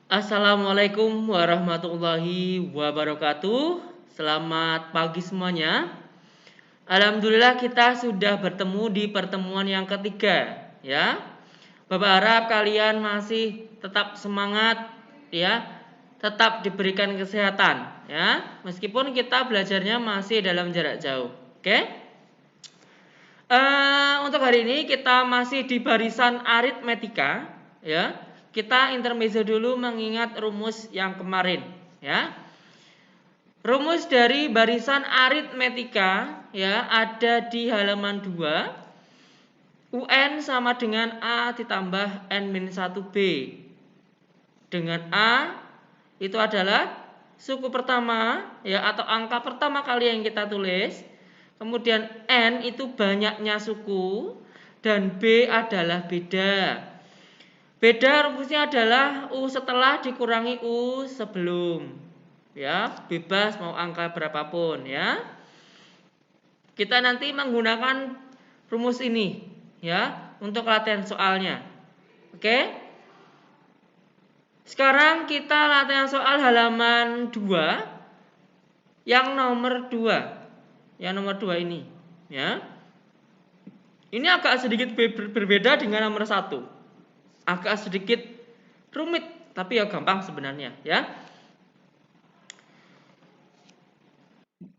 Assalamualaikum warahmatullahi wabarakatuh. Selamat pagi semuanya. Alhamdulillah kita sudah bertemu di pertemuan yang ketiga, ya. Bapak harap kalian masih tetap semangat, ya. Tetap diberikan kesehatan, ya. Meskipun kita belajarnya masih dalam jarak jauh. Oke? Untuk hari ini kita masih di barisan aritmetika, ya. Kita intermezzo dulu mengingat rumus yang kemarin, ya. Rumus dari barisan aritmetika, ya, ada di halaman 2. UN sama dengan A ditambah N-1B. Dengan A itu adalah suku pertama, ya, atau angka pertama kali yang kita tulis. Kemudian N itu banyaknya suku dan B adalah beda. Beda rumusnya adalah U setelah dikurangi U sebelum. Ya, bebas mau angka berapapun, ya. Kita nanti menggunakan rumus ini, ya, untuk latihan soalnya. Oke? Sekarang kita latihan soal halaman 2 yang nomor 2. Yang nomor 2 ini, ya. Ini agak sedikit berbeda dengan nomor 1. Agak sedikit rumit, tapi ya gampang sebenarnya, ya.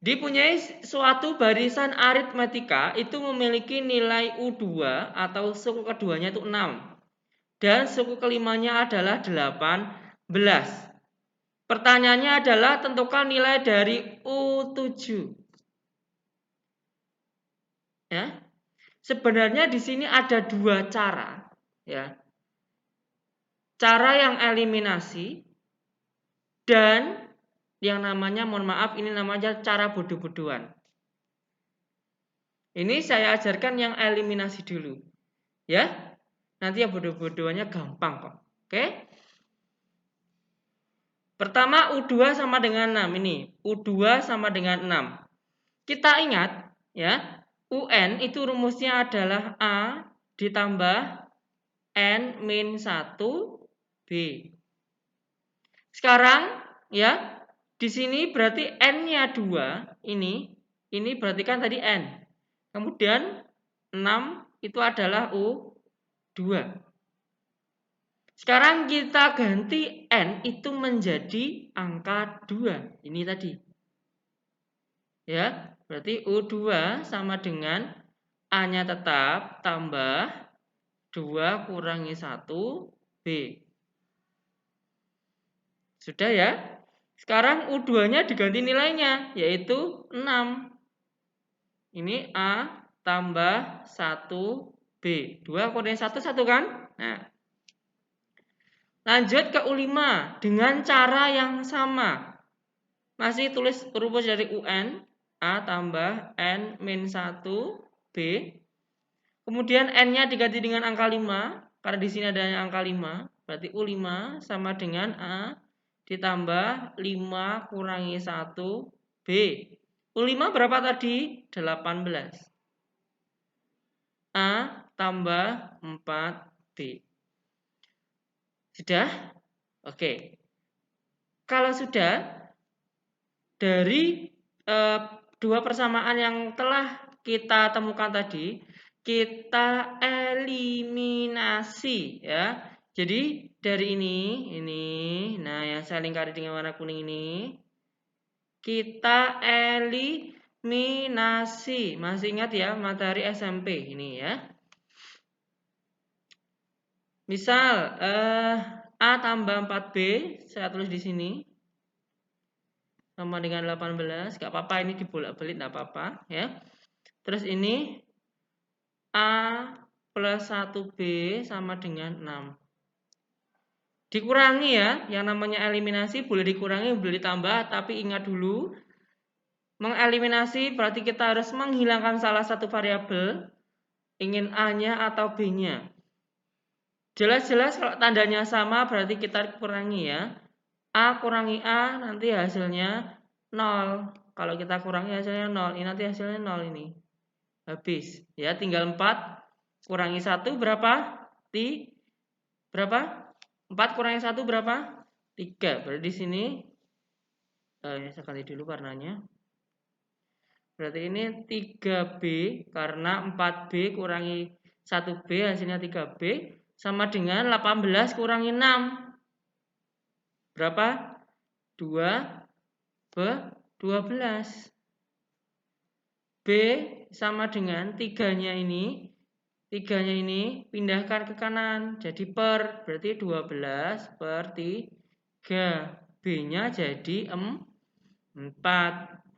Dipunyai suatu barisan aritmetika itu memiliki nilai U2 atau suku keduanya itu 6 dan suku kelimanya adalah 18. Pertanyaannya adalah tentukan nilai dari U7. Ya. Sebenarnya di sini ada dua cara, ya. Cara yang eliminasi dan yang namanya, mohon maaf, ini namanya cara bodoh-bodohan. Ini saya ajarkan yang eliminasi dulu, ya. Nanti yang bodoh-bodohannya gampang kok. Oke? Pertama U2 sama dengan 6 ini. U2 sama dengan 6. Kita ingat, ya, UN itu rumusnya adalah A ditambah N-1B. Sekarang, ya, di sini berarti N-nya 2, ini berarti kan tadi N. Kemudian 6 itu adalah U2. Sekarang kita ganti N itu menjadi angka 2. Ini tadi. Ya, berarti U2 sama dengan A-nya tetap tambah 2 kurangi 1B. Sudah ya? Sekarang U2-nya diganti nilainya, yaitu 6. Ini A tambah 1B. 2 kurangi 1, 1 kan? Nah. Lanjut ke U5 dengan cara yang sama. Masih tulis rumus dari UN, A tambah N-1B. Kemudian N-nya diganti dengan angka 5, karena di sini adanya angka 5. Berarti U5 sama dengan A ditambah 5 kurangi 1B. U5 berapa tadi? 18. A tambah 4B. Sudah? Oke. Kalau sudah, dari dua persamaan yang telah kita temukan tadi, kita eliminasi, ya. Jadi dari ini, nah yang saya lingkari dengan warna kuning ini, kita eliminasi. Masih ingat ya materi SMP ini, ya. Misal A tambah 4B, saya tulis di sini sama dengan 18, gak apa-apa ini dibolak-balik, gak apa-apa, ya. Terus ini A plus 1B sama dengan 6. Dikurangi ya, yang namanya eliminasi boleh dikurangi, boleh ditambah, tapi ingat dulu, mengeliminasi berarti kita harus menghilangkan salah satu variabel, ingin A-nya atau B-nya. Jelas-jelas kalau tandanya sama berarti kita kurangi ya. A kurangi A nanti hasilnya 0. Kalau kita kurangi hasilnya 0, ini nanti hasilnya 0 ini. Habis. Ya, tinggal 4 kurangi 1 berapa? Berapa? 4 kurangi 1 berapa? 3. Berarti di sini saya ganti dulu warnanya. Berarti ini 3B karena 4B kurangi 1B hasilnya 3B sama dengan 18 kurangi 6. Berapa? 12. B sama dengan 3-nya ini. 3-nya ini pindahkan ke kanan. Jadi per. Berarti 12 per 3. B-nya jadi 4.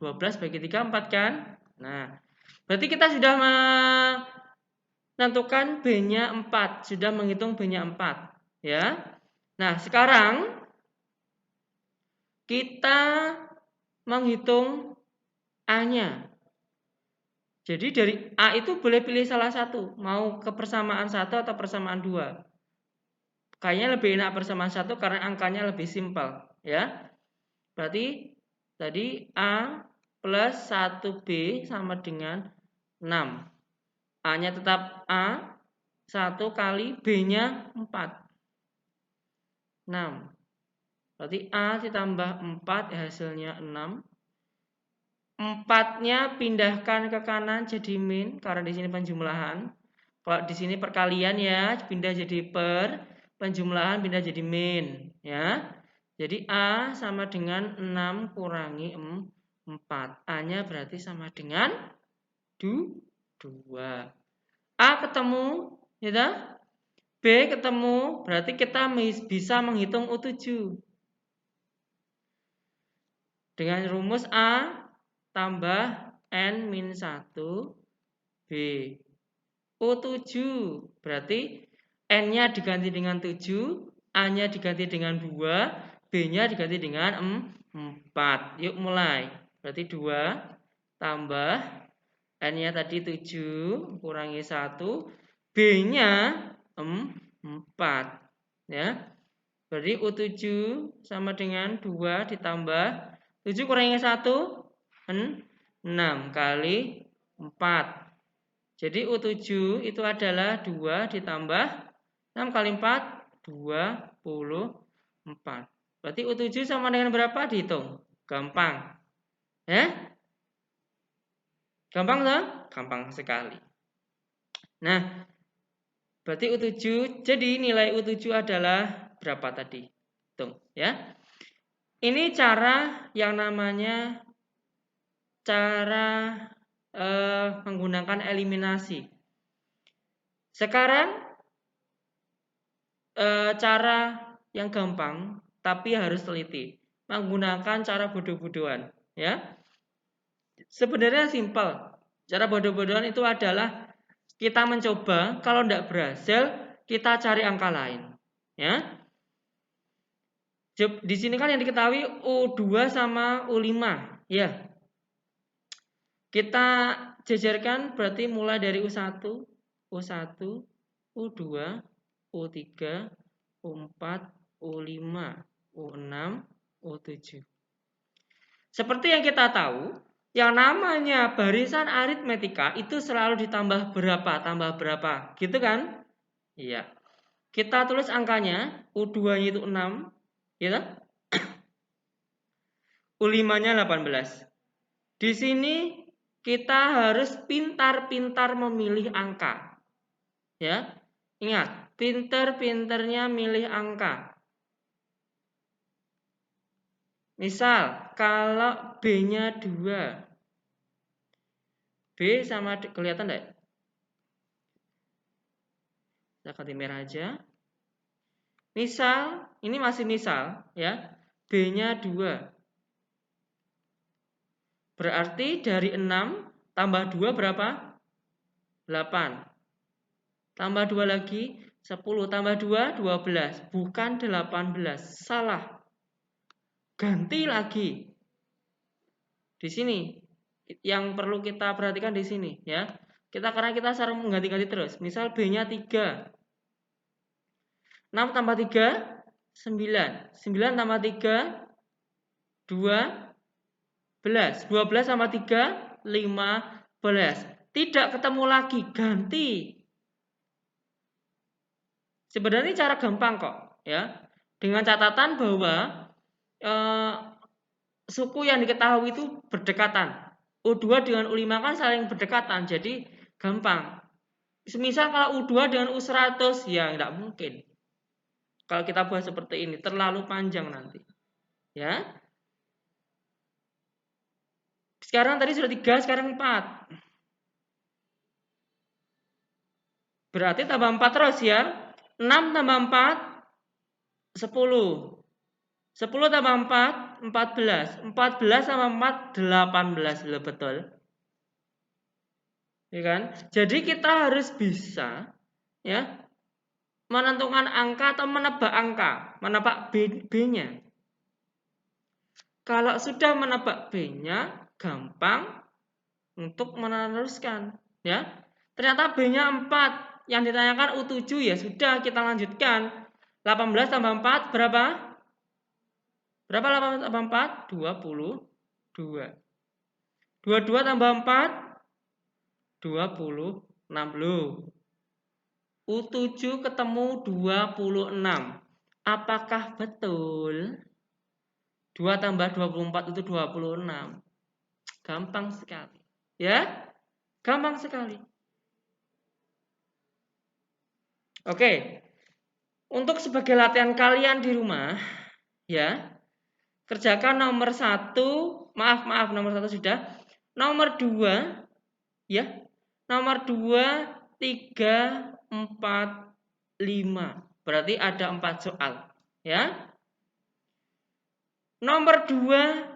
12 bagi 3, 4 kan? Nah, berarti kita sudah menentukan B-nya 4. Sudah menghitung B-nya 4. Ya. Nah, sekarang kita menghitung A-nya. Jadi dari A itu boleh pilih salah satu. Mau ke persamaan 1 atau persamaan 2. Kayaknya lebih enak persamaan 1 karena angkanya lebih simpel. Ya. Berarti tadi A plus 1B sama dengan 6. A-nya tetap A, 1 kali B-nya 4. 6. Berarti A ditambah 4 hasilnya 6. 4-nya pindahkan ke kanan jadi min karena di sini penjumlahan. Kalau di sini perkalian ya, pindah jadi per, penjumlahan pindah jadi min, ya. Jadi A sama dengan 6 kurangi 4. A-nya berarti sama dengan 2. A ketemu, ya. B ketemu, berarti kita bisa menghitung U7. Dengan rumus A tambah N-1 B. U7 berarti N-nya diganti dengan 7, A-nya diganti dengan 2, B-nya diganti dengan 4. Yuk mulai. Berarti 2 tambah N-nya tadi 7 kurangi 1, B-nya 4. Ya. Berarti U7 sama dengan 2 ditambah 7 kurangi 1 6 kali 4. Jadi U7 itu adalah 2 ditambah 6 kali 4 24. Berarti U7 sama dengan berapa? Dihitung. Gampang. Ya? Gampang toh? Gampang sekali. Nah, berarti U7, jadi nilai U7 adalah berapa tadi? Hitung, ya. Ini cara yang namanya cara menggunakan eliminasi. Sekarang cara yang gampang tapi harus teliti, menggunakan cara bodoh-bodohan, ya. Sebenarnya simpel. Cara bodoh-bodohan itu adalah kita mencoba, kalau tidak berhasil kita cari angka lain, ya. Di sini kan yang diketahui U2 sama U5, ya. Kita jajarkan berarti mulai dari U1, U1, U2, U3, U4, U5, U6, U7. Seperti yang kita tahu, yang namanya barisan aritmetika itu selalu ditambah berapa, tambah berapa, gitu kan? Iya. Kita tulis angkanya, U2-nya itu 6, gitu. U5-nya 18. Di sini kita harus pintar-pintar memilih angka. Ya. Ingat, pintar-pintarnya milih angka. Misal, kalau B-nya 2. B sama, kelihatan enggak? Kita ganti merah aja. Misal, ini masih misal, ya. B-nya 2. Berarti dari 6 tambah 2 berapa? 8. Tambah 2 lagi, 10. Tambah 2, 12. Bukan 18. Salah. Ganti lagi. Di sini. Yang perlu kita perhatikan di sini, ya. Karena kita sering mengganti-ganti terus. Misal B-nya 3. 6 tambah 3, 9. 9 tambah 3, 12. 12 tambah 3, 15. Tidak ketemu lagi, ganti. Sebenarnya cara gampang kok, ya. Dengan catatan bahwa suku yang diketahui itu berdekatan. U2 dengan U5 kan saling berdekatan, jadi gampang. Semisal kalau U2 dengan U100, ya nggak mungkin. Kalau kita buat seperti ini, terlalu panjang nanti. Ya. Sekarang tadi sudah 3, sekarang 4. Berarti tambah 4 terus ya. 6 tambah 4, 10. 10 tambah 4, 14. 14 tambah 4, 18. Betul. Ya kan? Jadi kita harus bisa ya menentukan angka atau menebak angka, menebak B-nya. Kalau sudah menebak B-nya, gampang untuk meneruskan, ya. Ternyata B-nya 4, yang ditanyakan U7, ya sudah kita lanjutkan. 18 tambah 4 berapa? Berapa 18 tambah 4? 22. 22 tambah 4 26 loh. U7 ketemu 26. Apakah betul 2 tambah 24 itu 26? Gampang sekali. Ya? Gampang sekali. Oke. Untuk sebagai latihan kalian di rumah, ya, kerjakan nomor 1, maaf, nomor 1 sudah. Nomor 2, ya. Nomor 2, 3, 4, 5. Berarti ada 4 soal, ya. Nomor 2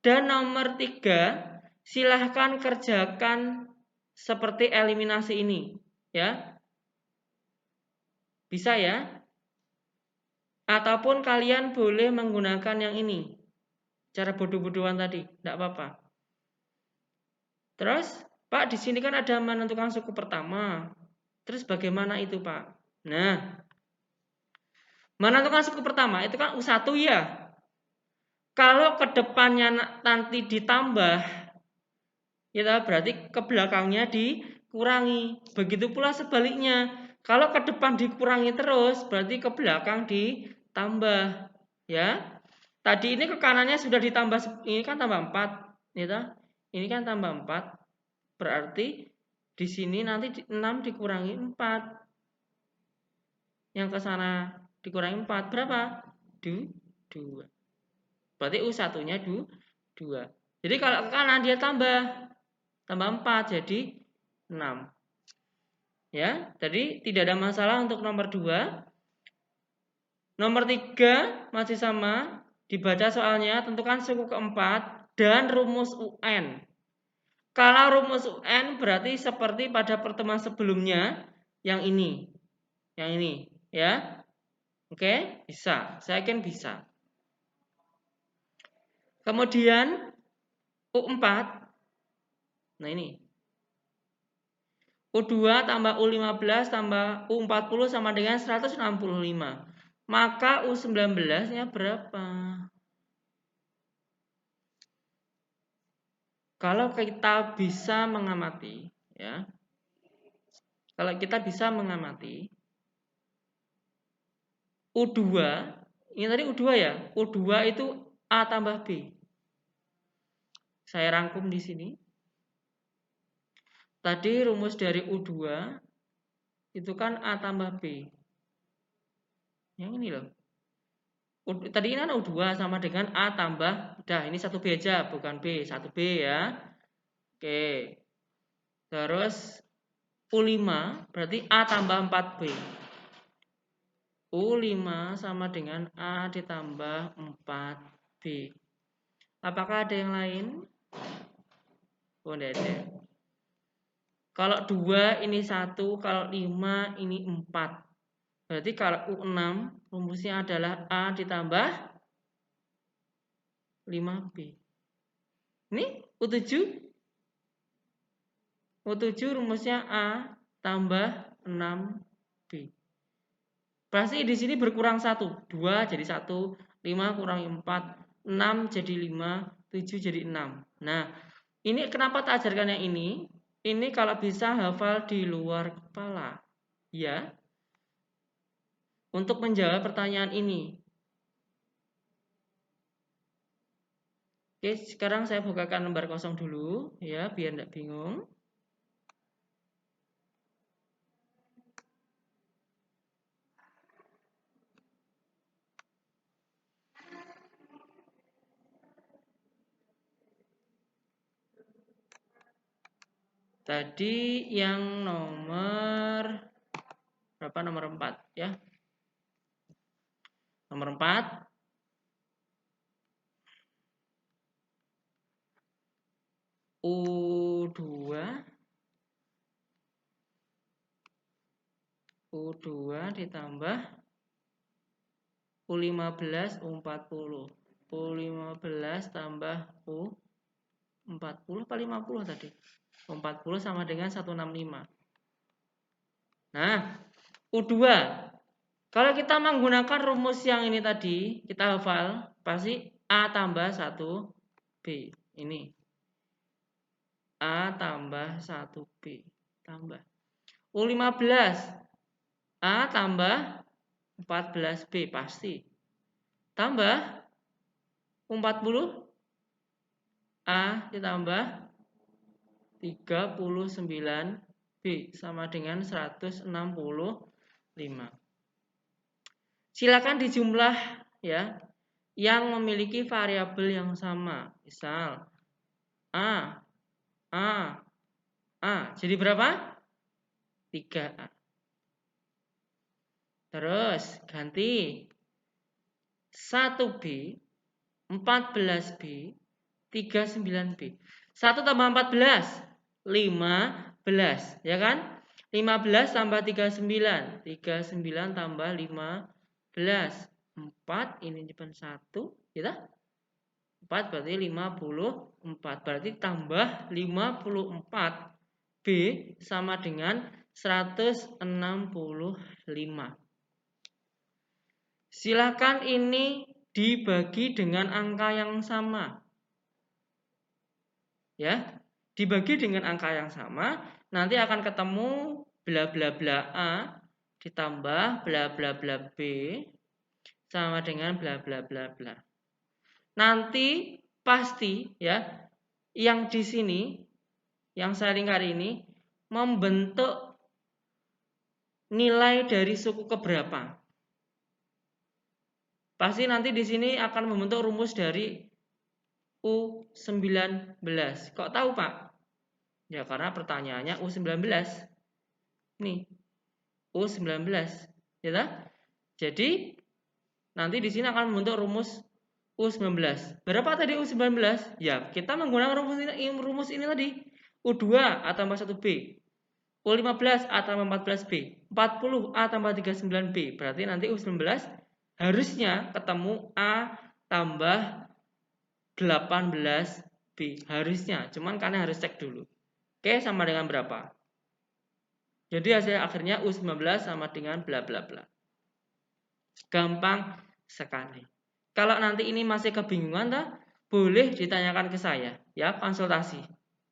dan nomor 3 silahkan kerjakan seperti eliminasi ini, ya. Bisa ya? Ataupun kalian boleh menggunakan yang ini. Cara bodoh-bodohan tadi, tidak apa-apa. Terus, Pak, di sini kan ada menentukan suku pertama. Terus bagaimana itu, Pak? Nah, menentukan suku pertama itu kan U1 ya. Kalau ke depannya nanti ditambah, ya berarti ke belakangnya dikurangi. Begitu pula sebaliknya. Kalau ke depan dikurangi terus, berarti ke belakang ditambah. Ya. Tadi ini ke kanannya sudah ditambah, ini kan tambah 4. Ya, ini kan tambah 4. Berarti di sini nanti 6 dikurangi 4. Yang ke sana dikurangi 4. Berapa? 2. Berarti U1-nya 2. Jadi kalau ke kanan dia tambah 4 jadi 6. Ya, jadi tidak ada masalah untuk nomor 2. Nomor 3 masih sama. Dibaca soalnya, tentukan suku keempat dan rumus UN. Kalau rumus UN berarti seperti pada pertemuan sebelumnya yang ini. Yang ini, ya. Oke, bisa. Saya yakin bisa. Kemudian U4. Nah ini. U2 tambah U15 tambah U40 sama dengan 165. Maka U19-nya berapa? Kalau kita bisa mengamati, ya. Kalau kita bisa mengamati U2, ini tadi U2 ya. U2 itu A tambah B. Saya rangkum di sini. Tadi rumus dari U2 itu kan A tambah B. Yang ini loh. Tadi kan U2 sama dengan A tambah, udah ini 1B aja, bukan B, 1B ya. Oke. Terus U5 berarti A tambah 4B. U5 sama dengan A ditambah 4B. Apakah ada yang lain? Oh, tidak ada. Kalau 2 ini 1, kalau 5 ini 4. Berarti kalau U6 rumusnya adalah A ditambah 5B. Ini U7. U7 rumusnya A tambah 6B. Berarti di sini berkurang 1. 2 jadi 1, 5 kurangi 4, 6 jadi 5, 7 jadi 6. Nah, ini kenapa tak ajarkan yang ini? Ini kalau bisa hafal di luar kepala. Ya. Untuk menjawab pertanyaan ini. Oke, sekarang saya bukakan lembar kosong dulu ya, biar tidak bingung. Tadi yang nomor berapa? Nomor 4 ya. Nomor 4. U2 ditambah U15 U40. U15 tambah U40 apa 50 tadi? U40 sama dengan 165. Nah, U2. Kalau kita menggunakan rumus yang ini tadi, kita hafal, pasti A tambah 1B. Ini. A tambah 1B. Tambah. U15. A tambah 14B. Pasti. Tambah. U40. A ditambah 39B. Sama dengan 165. Silakan dijumlah ya, yang memiliki variabel yang sama. Misal A. Jadi berapa? 3A. Terus ganti 1B, 14B, 39B. 1 tambah 14, 15, ya kan? 15 tambah 39, 39 tambah 15, 4, ini depan 1, ya. 4 berarti 54, berarti tambah 54B sama dengan 165. Silakan ini dibagi dengan angka yang sama. Ya, dibagi dengan angka yang sama, nanti akan ketemu bla bla bla A ditambah bla bla bla B sama dengan bla bla bla bla. Nanti pasti ya, yang di sini, yang saya lingkar ini membentuk nilai dari suku keberapa. Pasti nanti di sini akan membentuk rumus dari U19. Kok tahu, Pak? Ya karena pertanyaannya U19. Nih, U19. Ya, jadi nanti di sini akan membentuk rumus U19. Berapa tadi U19? Ya, kita menggunakan rumus ini tadi. U2 A tambah 1B. U15 A tambah 14B. 40 A tambah 39B. Berarti nanti U19 harusnya ketemu A tambah 18B. Harusnya, cuman karena harus cek dulu. Oke, sama dengan berapa? Jadi hasil akhirnya U19 sama dengan bla bla bla. Gampang sekali. Kalau nanti ini masih kebingungan, boleh ditanyakan ke saya, ya, konsultasi.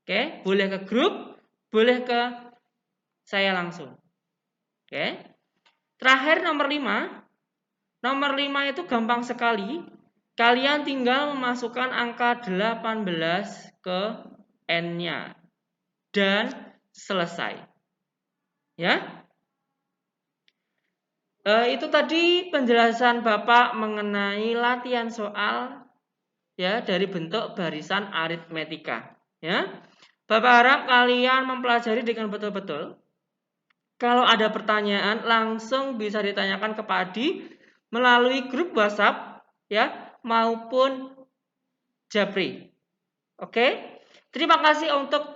Oke, boleh ke grup, boleh ke saya langsung. Oke. Terakhir nomor 5. Nomor 5 itu gampang sekali. Kalian tinggal memasukkan angka 18 ke N-nya. Dan selesai. Ya. Itu tadi penjelasan Bapak mengenai latihan soal ya dari bentuk barisan aritmetika. Ya. Bapak harap kalian mempelajari dengan betul-betul. Kalau ada pertanyaan langsung bisa ditanyakan ke Pak Adi melalui grup WhatsApp ya maupun Japri. Oke? Terima kasih untuk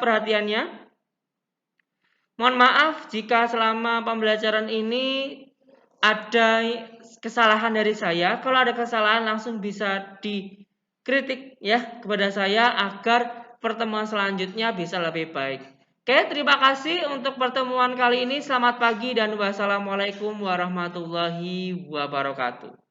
perhatiannya. Mohon maaf jika selama pembelajaran ini ada kesalahan dari saya. Kalau ada kesalahan langsung bisa dikritik ya kepada saya agar pertemuan selanjutnya bisa lebih baik. Oke, terima kasih untuk pertemuan kali ini. Selamat pagi dan wassalamualaikum warahmatullahi wabarakatuh.